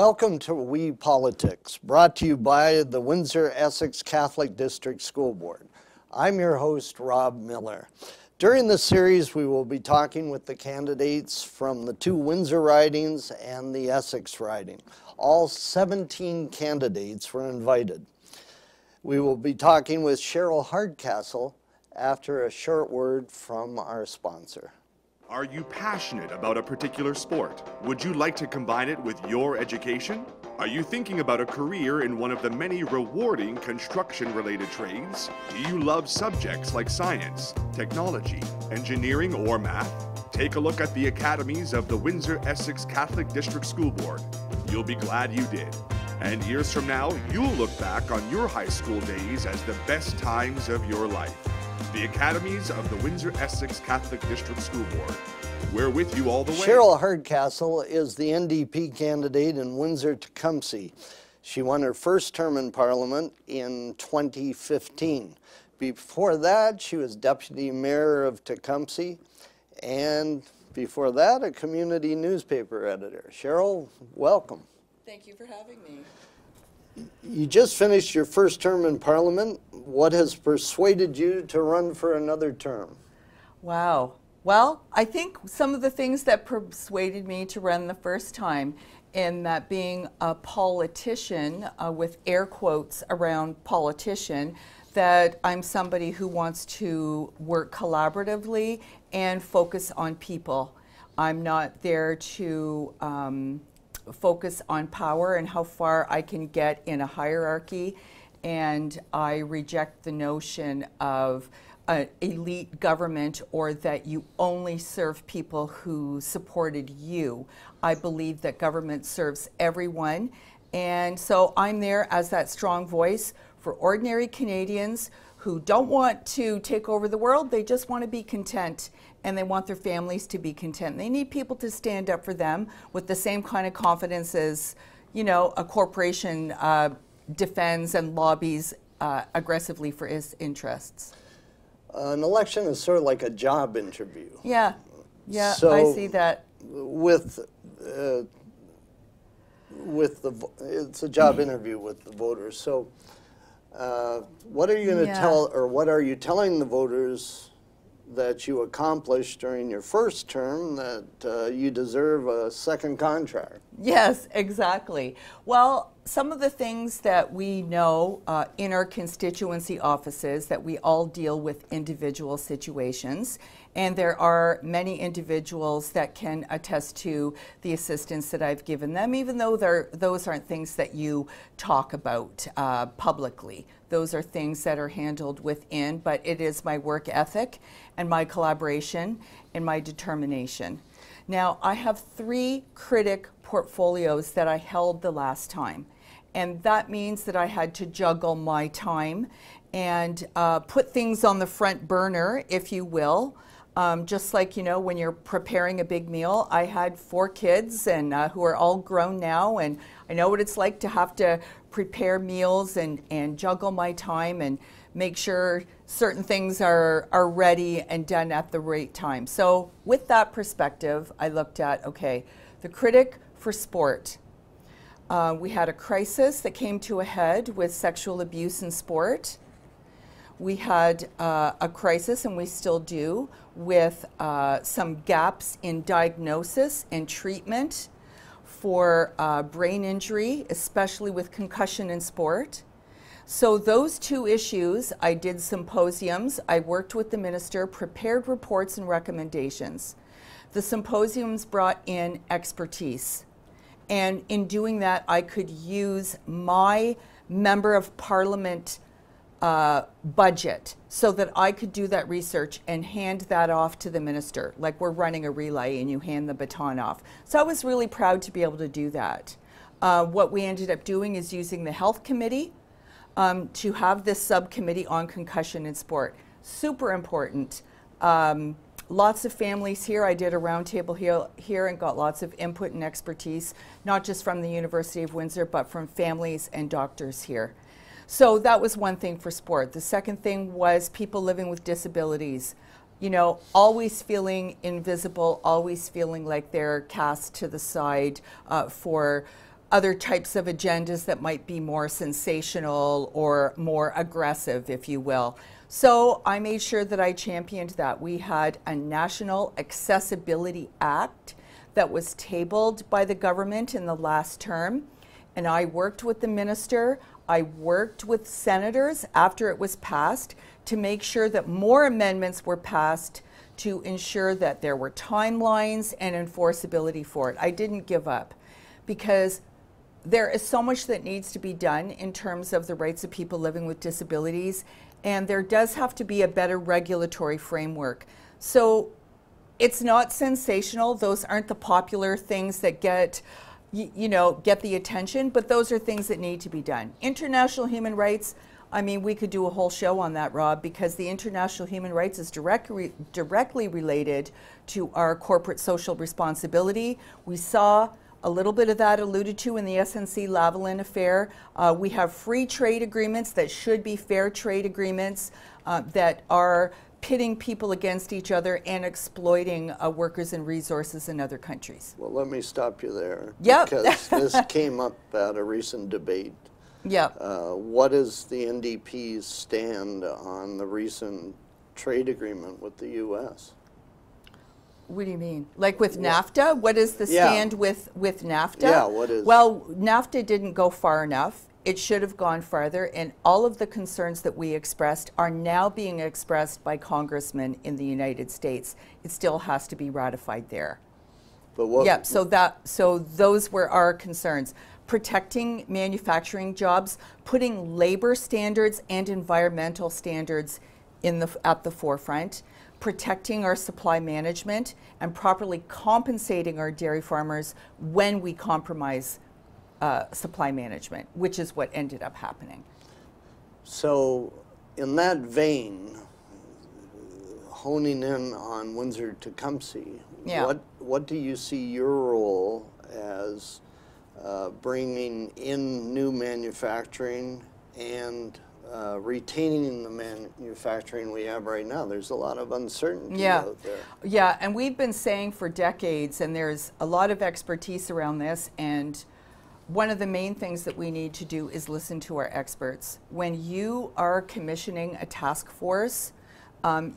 Welcome to We Politics, brought to you by the Windsor-Essex Catholic District School Board. I'm your host, Rob Miller. During this series, we will be talking with the candidates from the two Windsor ridings and the Essex riding. All 17 candidates were invited. We will be talking with Cheryl Hardcastle after a short word from our sponsor. Are you passionate about a particular sport? Would you like to combine it with your education? Are you thinking about a career in one of the many rewarding construction-related trades? Do you love subjects like science, technology, engineering, or math? Take a look at the academies of the Windsor-Essex Catholic District School Board. You'll be glad you did. And years from now, you'll look back on your high school days as the best times of your life. The Academies of the Windsor-Essex Catholic District School Board. We're with you all the way. Cheryl Hardcastle is the NDP candidate in Windsor-Tecumseh. She won her first term in Parliament in 2015. Before that, she was Deputy Mayor of Tecumseh, and before that, a community newspaper editor. Cheryl, welcome. Thank you for having me. You just finished your first term in Parliament. What has persuaded you to run for another term? Wow. Well, I think some of the things that persuaded me to run the first time, in that being a politician, with air quotes around politician, that I'm somebody who wants to work collaboratively and focus on people. I'm not there to focus on power and how far I can get in a hierarchy, and I reject the notion of an elite government or that you only serve people who supported you. I believe that government serves everyone, and so I'm there as that strong voice for ordinary Canadians who don't want to take over the world. They just want to be content, and they want their families to be content. They need people to stand up for them with the same kind of confidence as, you know, a corporation defends and lobbies aggressively for its interests. An election is sort of like a job interview. Yeah, yeah, so I see that. It's a job interview with the voters. So what are you going to tell, or what are you telling the voters that you accomplished during your first term that you deserve a second contract? Yes, exactly. Well, some of the things that we know in our constituency offices, that we all deal with individual situations, and there are many individuals that can attest to the assistance that I've given them, even though those aren't things that you talk about publicly. Those are things that are handled within, but it is my work ethic and my collaboration and my determination. Now, I have 3 critic portfolios that I held the last time, and that means that I had to juggle my time and put things on the front burner, if you will. Just like, you know, when you're preparing a big meal, I had 4 kids and who are all grown now, and I know what it's like to have to prepare meals and juggle my time and make sure certain things are ready and done at the right time. So with that perspective, I looked at, okay, the critic for sport. We had a crisis that came to a head with sexual abuse in sport. We had a crisis, and we still do, with some gaps in diagnosis and treatment for brain injury, especially with concussion in sport. So those 2 issues, I did symposiums, I worked with the minister, prepared reports and recommendations. The symposiums brought in expertise. And in doing that, I could use my Member of Parliament budget so that I could do that research and hand that off to the minister, like we're running a relay and you hand the baton off. So I was really proud to be able to do that. What we ended up doing is using the Health Committee to have this subcommittee on concussion in sport. Super important. Lots of families here. I did a roundtable here and got lots of input and expertise, not just from the University of Windsor, but from families and doctors here. So that was one thing for sport. The second thing was people living with disabilities. You know, always feeling invisible, always feeling like they're cast to the side for other types of agendas that might be more sensational or more aggressive, if you will. So I made sure that I championed that. We had a National Accessibility Act that was tabled by the government in the last term, and I worked with the minister, I worked with senators after it was passed to make sure that more amendments were passed to ensure that there were timelines and enforceability for it. I didn't give up because there is so much that needs to be done in terms of the rights of people living with disabilities, and there does have to be a better regulatory framework. So it's not sensational. Those aren't the popular things that get the attention, but those are things that need to be done. International human rights, I mean, we could do a whole show on that, Rob, because the international human rights is directly related to our corporate social responsibility. We saw a little bit of that alluded to in the SNC-Lavalin affair. We have free trade agreements that should be fair trade agreements that are pitting people against each other and exploiting workers and resources in other countries. Well, let me stop you there. Yep. Because this came up at a recent debate. Yep. What is the NDP's stand on the recent trade agreement with the U.S.? What do you mean? Like with NAFTA? What is the stand with NAFTA? Yeah, what is? Well, NAFTA didn't go far enough. It should have gone farther, and all of the concerns that we expressed are now being expressed by congressmen in the United States. It still has to be ratified there. But what? Yeah, so those were our concerns. Protecting manufacturing jobs, putting labor standards and environmental standards at the forefront, protecting our supply management, and properly compensating our dairy farmers when we compromise supply management, which is what ended up happening. So in that vein, honing in on Windsor-Tecumseh, what do you see your role as bringing in new manufacturing and retaining the manufacturing we have right now? There's a lot of uncertainty out there. Yeah, and we've been saying for decades, and there's a lot of expertise around this, and one of the main things that we need to do is listen to our experts. When you are commissioning a task force,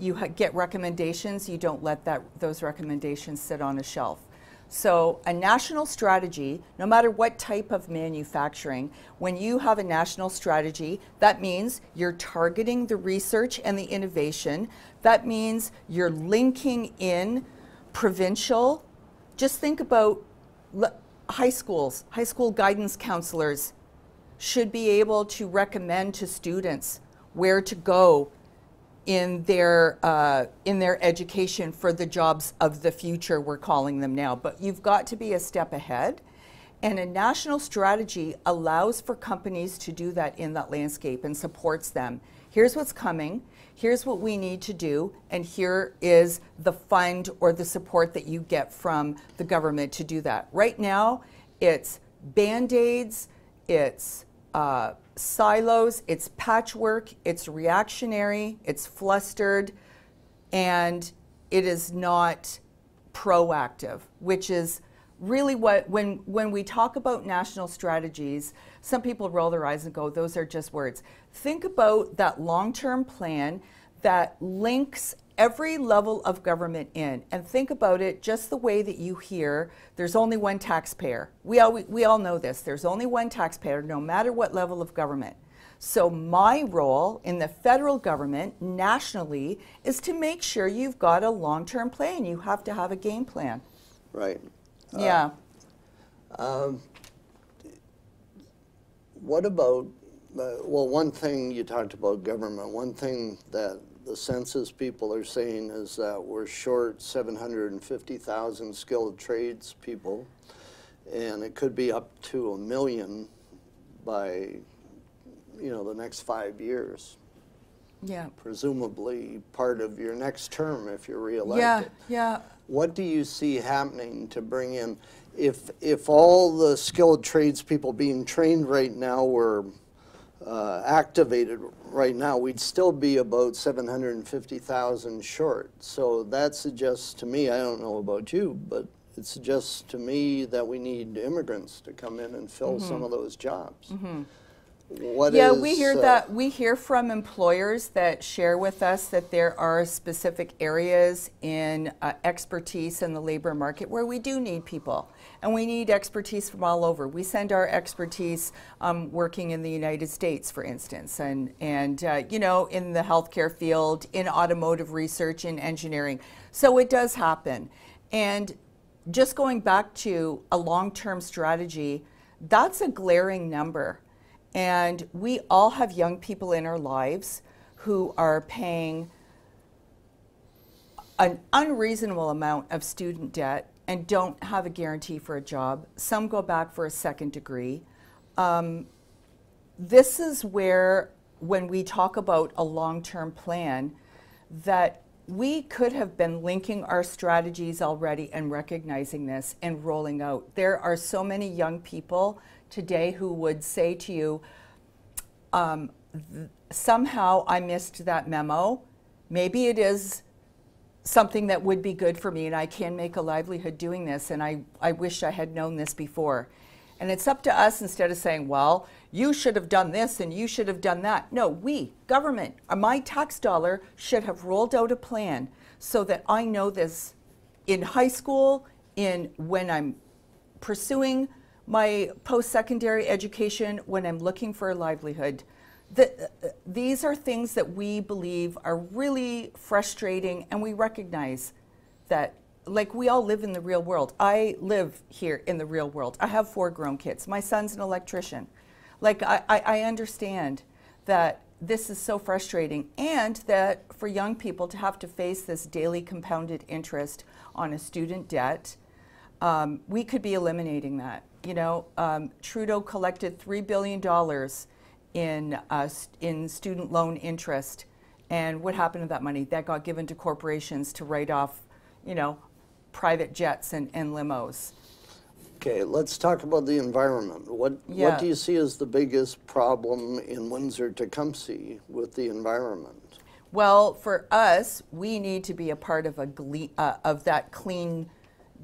you get recommendations, you don't let those recommendations sit on a shelf. So a national strategy, no matter what type of manufacturing, when you have a national strategy, that means you're targeting the research and the innovation. That means you're linking in provincial. Just think about high schools. High school guidance counselors should be able to recommend to students where to go in their education for the jobs of the future, we're calling them now. But you've got to be a step ahead. And a national strategy allows for companies to do that in that landscape and supports them. Here's what's coming, here's what we need to do, and here is the fund or the support that you get from the government to do that. Right now, it's Band-Aids, it's silos, it's patchwork, it's reactionary, it's flustered, and it is not proactive, which is really what, when we talk about national strategies, some people roll their eyes and go, those are just words. Think about that long-term plan that links every level of government in, and think about it just the way that you hear there's only one taxpayer. We all know this. There's only one taxpayer no matter what level of government. So my role in the federal government nationally is to make sure you've got a long-term plan. You have to have a game plan. Right. Yeah. What about, well, one thing you talked about government, one thing that the census people are saying is that we're short 750,000 skilled trades people, and it could be up to 1 million by, the next 5 years. Yeah. Presumably part of your next term if you're reelected. Yeah. What do you see happening to bring in, if all the skilled tradespeople being trained right now were activated right now, we'd still be about 750,000 short. So that suggests to me, I don't know about you, but it suggests to me that we need immigrants to come in and fill some of those jobs. We hear that. We hear from employers that share with us that there are specific areas in expertise in the labor market where we do need people, and we need expertise from all over. We send our expertise working in the United States, for instance, and you know, in the healthcare field, in automotive research, in engineering. So it does happen. And just going back to a long-term strategy, that's a glaring number. And we all have young people in our lives who are paying an unreasonable amount of student debt and don't have a guarantee for a job. Some go back for a second degree. This is where, when we talk about a long-term plan, that we could have been linking our strategies already and recognizing this and rolling out. There are so many young people today who would say to you, somehow I missed that memo. Maybe it is something that would be good for me and I can make a livelihood doing this, and I wish I had known this before. And it's up to us, instead of saying, well, you should have done this and you should have done that. No, we, government, my tax dollar should have rolled out a plan so that I know this in high school, when I'm pursuing my post-secondary education, when I'm looking for a livelihood. These are things that we believe are really frustrating, and we recognize that, like, we all live in the real world. I live here in the real world. I have 4 grown kids. My son's an electrician. Like, I understand that this is so frustrating, and that for young people to have to face this daily compounded interest on a student debt, we could be eliminating that. You know, Trudeau collected $3 billion in student loan interest, and what happened to that money? That got given to corporations to write off, you know, private jets and limos. Okay, let's talk about the environment. What do you see as the biggest problem in Windsor-Tecumseh with the environment? Well, for us, we need to be a part of that clean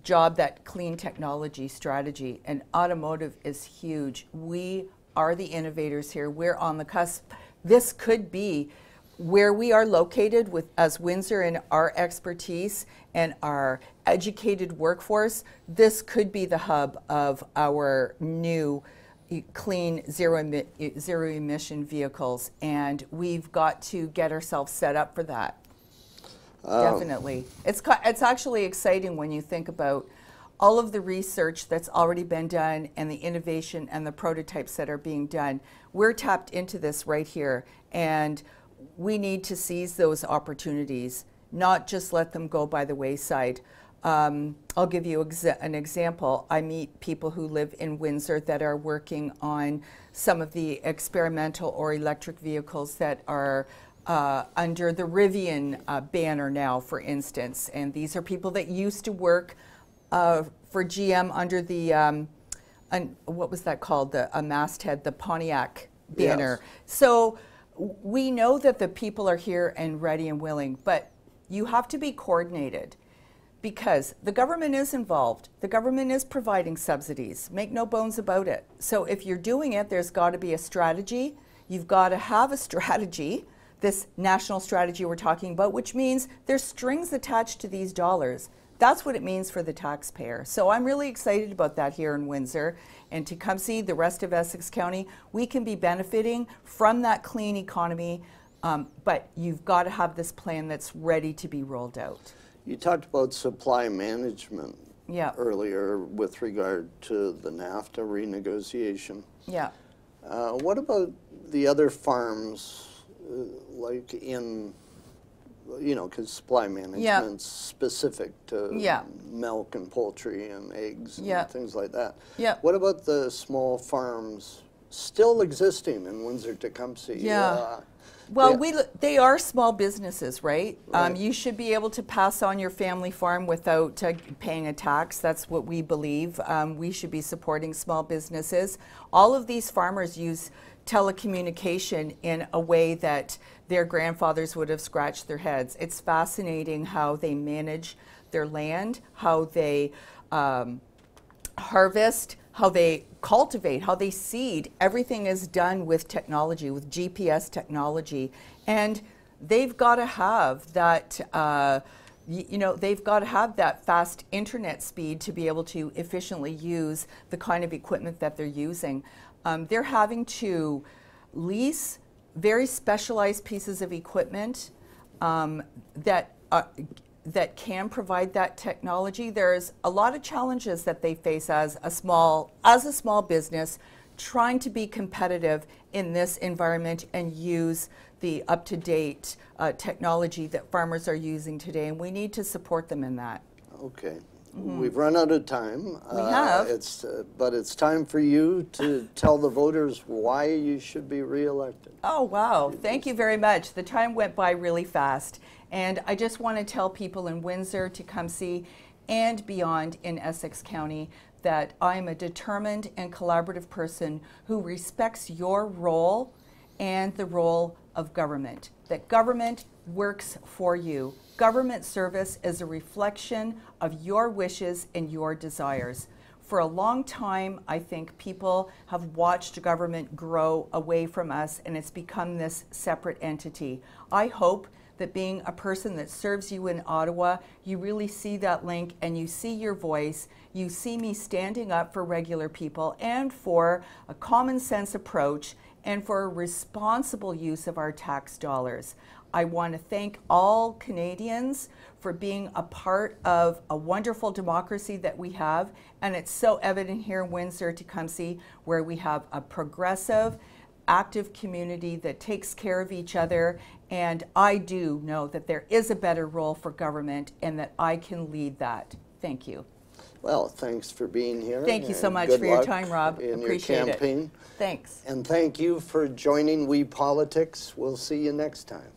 job, that clean technology strategy. And automotive is huge. We are the innovators here. We're on the cusp. This could be where we are located as Windsor, and our expertise and our educated workforce. This could be the hub of our new clean zero emission vehicles, and we've got to get ourselves set up for that. Definitely. It's actually exciting when you think about all of the research that's already been done and the innovation and the prototypes that are being done. We're tapped into this right here, and we need to seize those opportunities, not just let them go by the wayside. I'll give you an example. I meet people who live in Windsor that are working on some of the experimental or electric vehicles that are under the Rivian banner now, for instance. And these are people that used to work for GM under the, what was that called? A masthead, the Pontiac banner. Yes. So we know that the people are here and ready and willing, but you have to be coordinated, because the government is involved. The government is providing subsidies. Make no bones about it. So if you're doing it, there's got to be a strategy. You've got to have a strategy, this national strategy we're talking about, which means there's strings attached to these dollars. That's what it means for the taxpayer. So I'm really excited about that here in Windsor. And Tecumseh, the rest of Essex County, we can be benefiting from that clean economy, but you've got to have this plan that's ready to be rolled out. You talked about supply management earlier with regard to the NAFTA renegotiation. Yeah. What about the other farms, like in, you know, because supply management's specific to milk and poultry and eggs and things like that. Yeah. What about the small farms still existing in Windsor-Tecumseh? Well, they are small businesses, right? You should be able to pass on your family farm without paying a tax. That's what we believe. We should be supporting small businesses. All of these farmers use telecommunication in a way that their grandfathers would have scratched their heads. It's fascinating how they manage their land, how they harvest, how they cultivate, how they seed. Everything is done with technology, with GPS technology. And they've got to have that, they've got to have that fast internet speed to be able to efficiently use the kind of equipment that they're using. They're having to lease very specialized pieces of equipment that can provide that technology. There's a lot of challenges that they face as a small business, trying to be competitive in this environment and use the up-to-date technology that farmers are using today, and we need to support them in that. Okay. We've run out of time. We have. But it's time for you to tell the voters why you should be reelected. Oh, wow. Thank you very much. The time went by really fast. And I just want to tell people in Windsor, Tecumseh, and beyond in Essex County that I'm a determined and collaborative person who respects your role and the role of government. That government works for you. Government service is a reflection of your wishes and your desires. For a long time, I think people have watched government grow away from us, and it's become this separate entity. I hope that being a person that serves you in Ottawa, you really see that link and you see your voice. You see me standing up for regular people and for a common sense approach and for a responsible use of our tax dollars. I want to thank all Canadians for being a part of a wonderful democracy that we have, and it's so evident here in Windsor, Tecumseh, where we have a progressive, active community that takes care of each other, and I do know that there is a better role for government and that I can lead that. Thank you. Well, thanks for being here. Thank you so much for your time, Rob. Appreciate your campaign. Thanks. And thank you for joining We Politics. We'll see you next time.